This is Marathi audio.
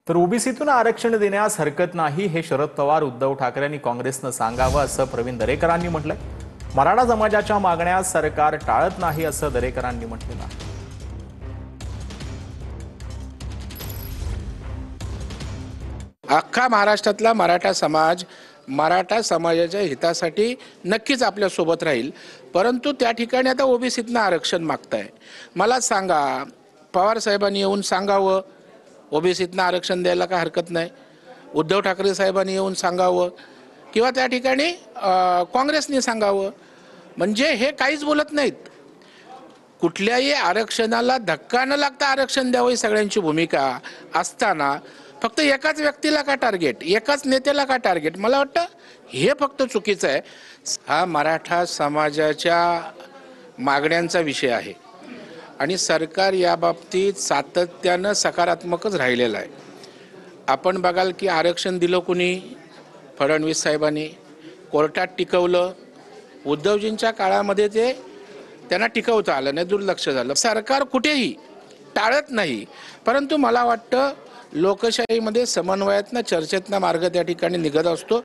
तर ओबीसीतून आरक्षण देण्यास हरकत नाही हे शरद पवार, उद्धव ठाकरे आणि काँग्रेसनं सांगावं असं प्रवीण दरेकरांनी म्हटलंय। मराठा समाजाच्या मागण्या सरकार टाळत नाही असं दरेकरांनी म्हटलेलं आहे। अख्खा महाराष्ट्रातला मराठा समाजाच्या हितासाठी नक्कीच आपल्या सोबत राहील, परंतु त्या ठिकाणी आता ओबीसीतनं आरक्षण मागताय। मला सांगा, पवार साहेबांनी येऊन सांगावं ओबीसीतनं आरक्षण द्यायला काय हरकत नाही, उद्धव ठाकरे साहेबांनी येऊन सांगावं किंवा त्या ठिकाणी काँग्रेसने सांगावं। म्हणजे हे काहीच बोलत नाहीत। कुठल्याही आरक्षणाला धक्का न लागता आरक्षण द्यावं ही सगळ्यांची भूमिका असताना फक्त एकाच व्यक्तीला का टार्गेट, एकाच नेत्याला का टार्गेट, मला वाटतं हे फक्त चुकीचं आहे। हा मराठा समाजाच्या मागण्यांचा विषय आहे आणि सरकार या बाबतीत सातत्यानं सकारात्मकच राहिलेलं आहे। आपण बघाल की आरक्षण दिलं कुणी, फडणवीस साहेबांनी कोर्टात टिकवलं। उद्धवजींच्या काळामध्ये त्यांना टिकवता आलं नाही, दुर्लक्ष झालं। सरकार कुठेही टाळत नाही, परंतु मला वाटतं लोकशाहीमध्ये समन्वयातनं चर्चेतनं मार्ग त्या ठिकाणी निघत असतो।